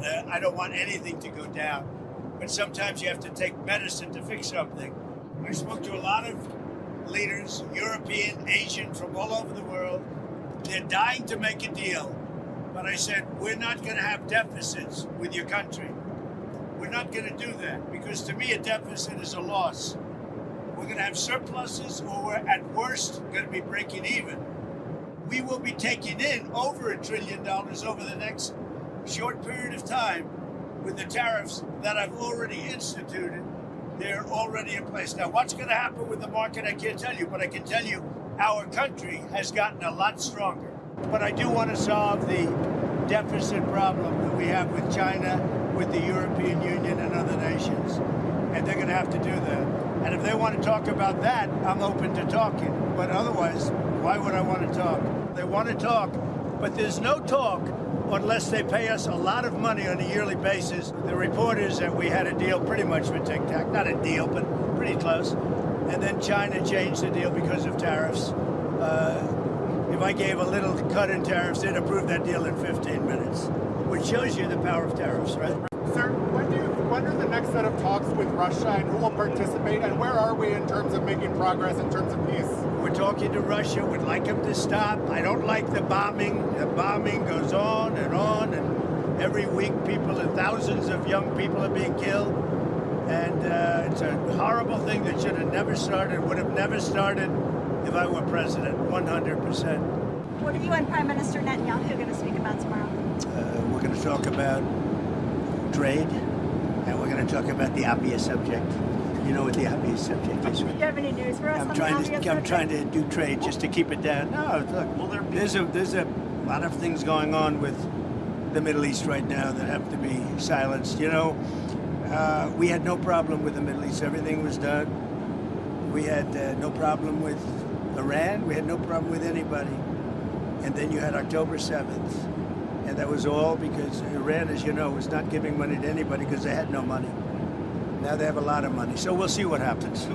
I don't want anything to go down. But sometimes you have to take medicine to fix something. I spoke to a lot of leaders, European, Asian, from all over the world. They're dying to make a deal. But I said, we're not going to have deficits with your country. We're not going to do that, because to me a deficit is a loss. We're going to have surpluses, or we're at worst going to be breaking even. We will be taking in over $1 trillion over the next short period of time with the tariffs that I've already instituted. They're already in place. Now, what's going to happen with the market, I can't tell you, but I can tell you our country has gotten a lot stronger. But I do want to solve the deficit problem that we have with China, with the European Union and other nations. And they're going to have to do that. And if they want to talk about that, I'm open to talking. But otherwise, why would I want to talk? They want to talk, but there's no talk unless they pay us a lot of money on a yearly basis. The report is that we had a deal pretty much with TikTok. Not a deal, but pretty close. And then China changed the deal because of tariffs. If I gave a little cut in tariffs, they'd approve that deal in 15 minutes, which shows you the power of tariffs, right? Sir, when are the next set of talks with Russia, and who will participate, and where are we in terms of making progress in terms of peace? We're talking to Russia. We'd like them to stop. I don't like the bombing. The bombing goes on, and every week thousands of young people are being killed. And it's a horrible thing that should have never started, would have never started if I were president, 100%. What are you and Prime Minister Netanyahu going to speak about tomorrow? We're going to talk about trade, and we're going to talk about the obvious subject. You know what the obvious subject is? Do you have any news for us on the obvious subject? I'm trying to do trade just to keep it down. No, look, there's a lot of things going on with the Middle East right now that have to be silenced. You know, we had no problem with the Middle East. Everything was done. We had no problem with Iran. We had no problem with anybody. And then you had October 7th. And that was all because Iran, as you know, was not giving money to anybody because they had no money. Now they have a lot of money. So we'll see what happens.